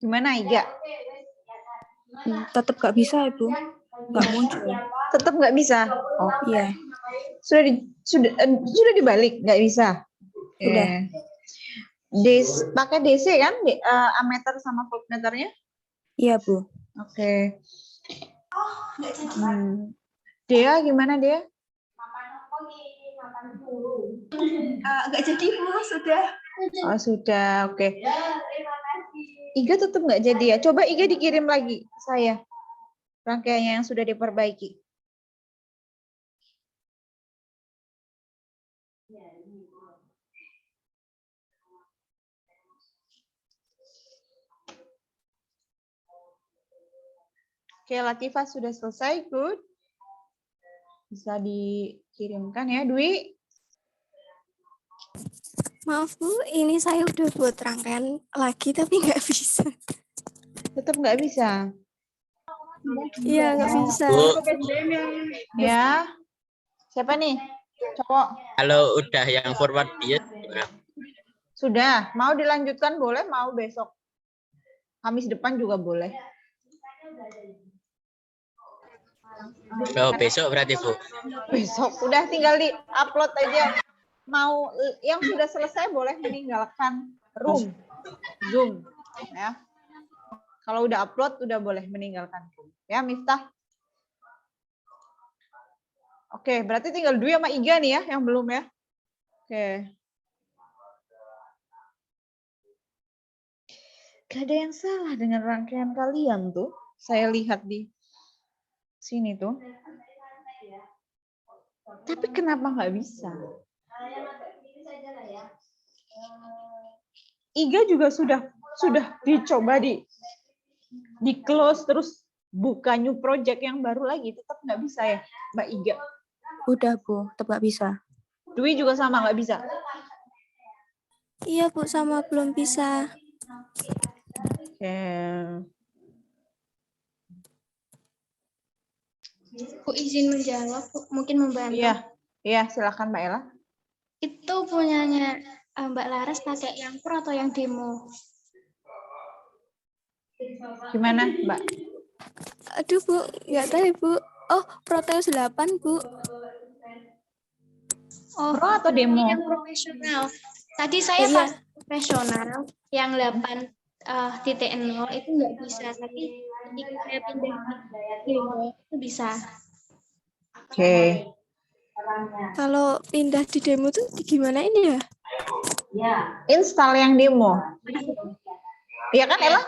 Gimana Iga? Tetap nggak bisa Ibu, nggak muncul. Tetap nggak bisa? Oh Iya. Sudah dibalik nggak bisa? Udah. Pakai DC kan? Ammeter sama voltmeternya? Iya Bu. Oke. Dea gimana Dea? Nggak jadi Bu, sudah. Oh sudah, oke. Iga tetap nggak jadi ya? Coba Iga dikirim lagi saya rangkaiannya yang sudah diperbaiki. Oke, Latifah sudah selesai, good. Bisa dikirimkan ya, Dwi. Maaf Bu, ini saya udah buat rangkaian lagi tapi nggak bisa. Tetap nggak bisa? Iya, nggak bisa. Ya, siapa nih? Cowok. Kalau udah yang forward dia Sudah, mau dilanjutkan boleh, mau besok. Kamis depan juga boleh. Oh, besok berarti Bu. Besok, udah tinggal di-upload aja. Mau yang sudah selesai boleh meninggalkan room, Zoom. Ya. Kalau udah upload, udah boleh meninggalkan room. Ya, Miftah. Oke, berarti tinggal Dwi sama Iga nih ya, yang belum ya. Oke. Gak ada yang salah dengan rangkaian kalian tuh. Saya lihat di sini tuh. Tapi kenapa nggak bisa? Iga juga sudah dicoba di close terus buka new project yang baru lagi, tetap nggak bisa ya, Mbak Iga? Udah Bu, tetap nggak bisa. Dwi juga sama nggak bisa? Iya Bu, sama belum bisa. Oke. Bu izin menjawab, Bu. Mungkin membantu. Iya, silakan Mbak Ella. Itu punyanya Mbak Laras pakai yang pro atau yang demo? Gimana Mbak? Aduh Bu, nggak tahu Bu. Oh, Proteus 8 Bu. Oh, pro atau demo? Yang profesional. Tadi saya Iya. pas profesional yang 8.0 itu nggak bisa, tapi ketika saya pindah ke demo itu bisa. Oke. Kalau pindah di demo tuh gimana ini ya? Install yang demo. Iya kan Ella?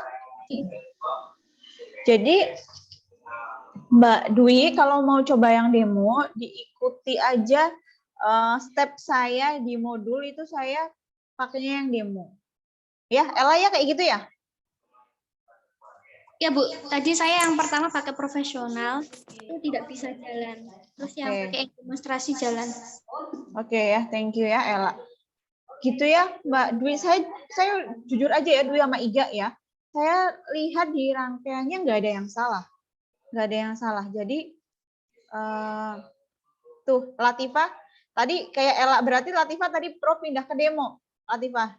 Jadi Mbak Dwi kalau mau coba yang demo, diikuti aja step saya di modul itu, saya pakainya yang demo. Ya, Ella ya kayak gitu ya? Ya Bu, tadi saya yang pertama pakai profesional itu tidak bisa jalan. Terus yang pakai demonstrasi jalan. Oke ya, thank you ya Ella. Gitu ya Mbak Dwi, saya jujur aja ya Dwi sama Iga ya. Saya lihat di rangkaiannya nggak ada yang salah. Nggak ada yang salah. Jadi tuh Latifah tadi kayak Ella, berarti Latifah tadi pro pindah ke demo. Latifah.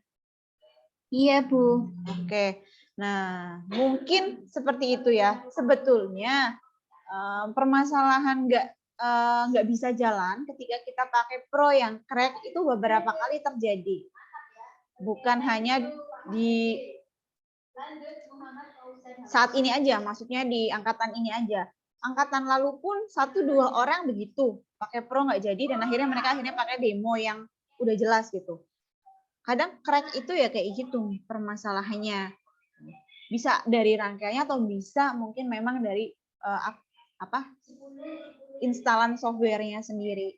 Iya Bu. Oke. Nah, mungkin seperti itu ya. Sebetulnya permasalahan nggak bisa jalan ketika kita pakai Pro yang crack itu beberapa kali terjadi. Bukan hanya di saat ini aja, maksudnya di angkatan ini aja. Angkatan lalu pun 1-2 orang begitu, pakai Pro nggak jadi dan akhirnya mereka pakai demo yang udah jelas gitu. Kadang crack itu ya kayak gitu permasalahannya. Bisa dari rangkaiannya atau bisa mungkin memang dari instalan softwarenya sendiri.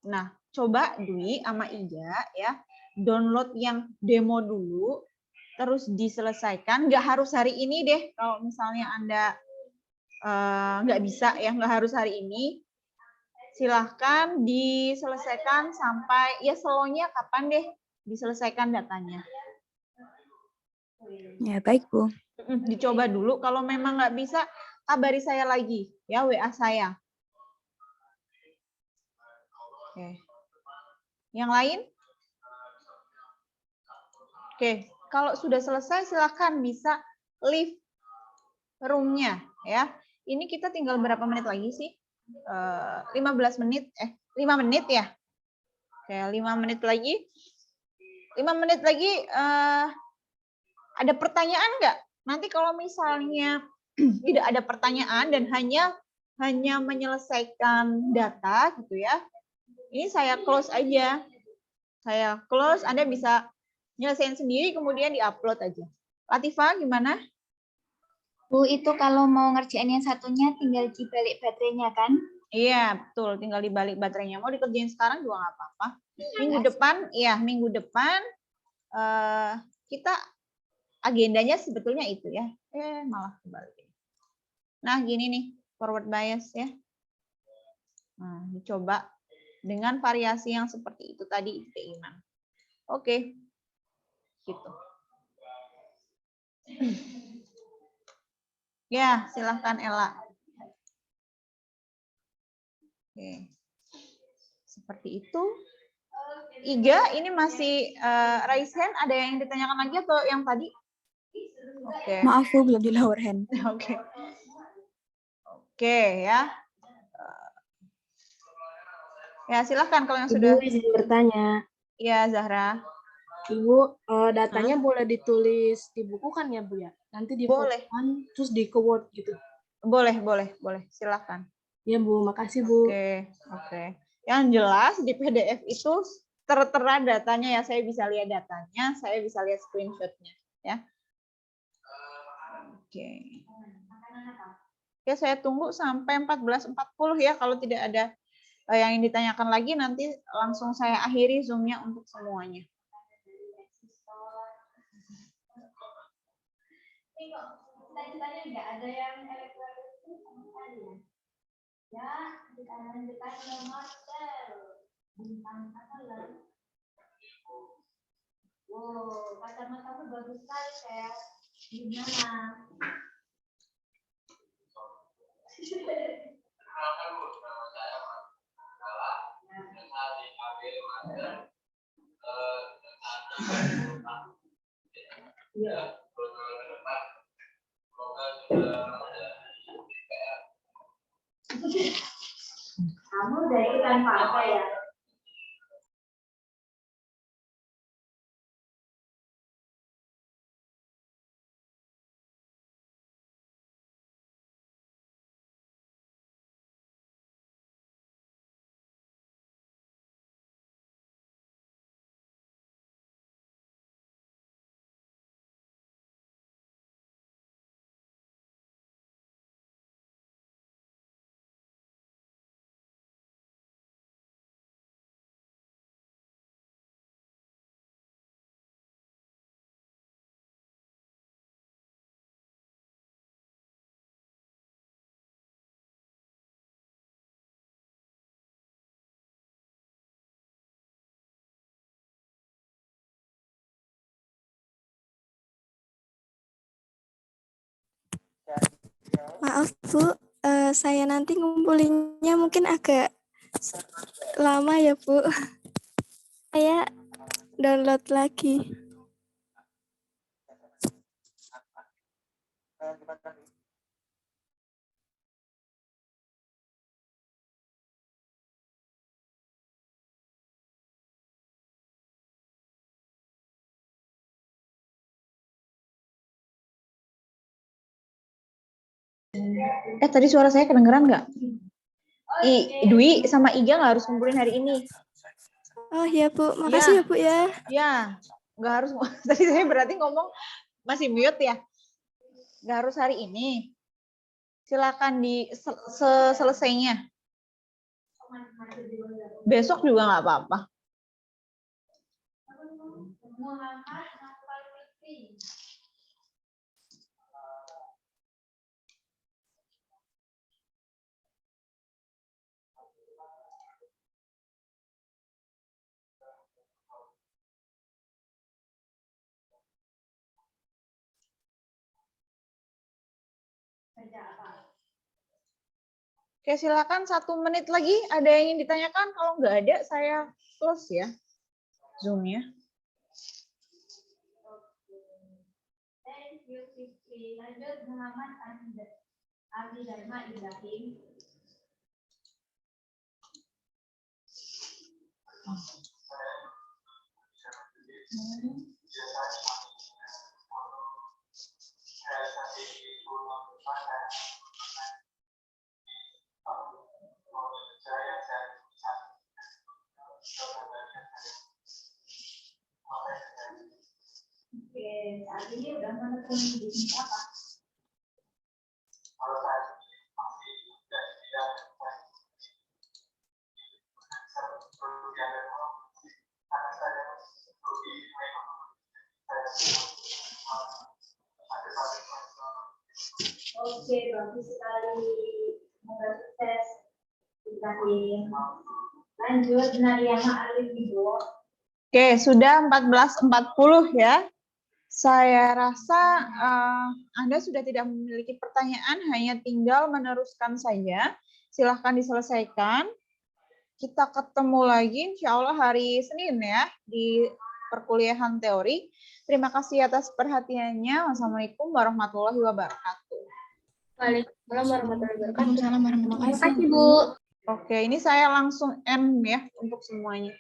Nah, coba Dwi sama Ija ya, download yang demo dulu, terus diselesaikan. Nggak harus hari ini deh, kalau misalnya Anda nggak bisa ya, nggak harus hari ini. Silahkan diselesaikan sampai, ya slow-nya kapan deh diselesaikan datanya. Ya, baik, Bu. Dicoba dulu, kalau memang nggak bisa, kabari saya lagi, ya WA saya. Oke. Yang lain? Oke, kalau sudah selesai silakan bisa leave room-nya ya. Ini kita tinggal berapa menit lagi sih? 15 menit, 5 menit ya. Oke, 5 menit lagi. 5 menit lagi ada pertanyaan nggak? Nanti kalau misalnya tidak ada pertanyaan dan hanya menyelesaikan data gitu ya. Ini saya close aja. Saya close, Anda bisa nyelesain sendiri kemudian diupload aja. Latifah gimana? Bu, itu kalau mau ngerjain yang satunya tinggal dibalik baterainya kan? Iya, betul. Tinggal dibalik baterainya. Mau dikerjain sekarang juga nggak apa-apa. Minggu depan kita agendanya sebetulnya itu ya. Malah kebalik. Nah, gini nih, forward bias ya. Nah, dicoba dengan variasi yang seperti itu tadi, keiman. Oke. Gitu. Ya, silahkan Ella. Oke. Seperti itu. Iga, ini masih raise hand. Ada yang ditanyakan lagi atau yang tadi? Oke. Maaf, Bu, belum di lower hand. Oke. Oke, ya. Ya, silahkan kalau yang sudah. Ibu izin bertanya. Iya, Zahra. Ibu, datanya boleh ditulis di buku kan ya, Bu ya? Nanti di fotokan, terus di Word gitu. Boleh. Silahkan. Ya, Bu. Makasih, Bu. Oke. Yang jelas di PDF itu tertera datanya ya. Saya bisa lihat datanya, saya bisa lihat screenshot-nya. Ya. Oke. Oke, saya tunggu sampai 14.40 ya. Kalau tidak ada yang ditanyakan lagi, nanti langsung saya akhiri Zoom-nya untuk semuanya. Tanya nggak ada yang elektronik itu sama sekali ya? Ya, kita lanjutkan nomor bintang apa? Wow, kacamatamu bagus sekali, Tel. Gimana? Kamu udah ikutan apa ya? Maaf Bu, saya nanti ngumpulinnya mungkin agak lama ya Bu. Saya download lagi. Tadi suara saya kedengeran nggak? Dwi sama Iga nggak harus ngumpulin hari ini. Oh iya Bu, makasih ya Bu ya. Ya, nggak harus. Tadi saya berarti ngomong masih mute ya. Nggak harus hari ini. Silakan di selesainya. Besok juga nggak apa-apa. Oke, silakan 1 menit lagi. Ada yang ingin ditanyakan? Kalau nggak ada, saya close ya Zoom-nya. Thank you, Fitri. Lanjut Muhammad Andi Dharma Ibrahim. Oke, saat ini udah menekuni bisnis apa? Oke, bagus sekali. Semoga sukses. Ibrahim. Lanjut, Nariana Arif Wibowo. Oke, sudah 14.40 ya. Saya rasa Anda sudah tidak memiliki pertanyaan, hanya tinggal meneruskan saja. Silahkan diselesaikan. Kita ketemu lagi insya Allah hari Senin ya, di perkuliahan teori. Terima kasih atas perhatiannya. Wassalamualaikum warahmatullahi wabarakatuh. Waalaikumsalam warahmatullahi wabarakatuh. Waalaikumsalam warahmatullahi wabarakatuh. Terima kasih, Bu. Oke, ini saya langsung end ya untuk semuanya.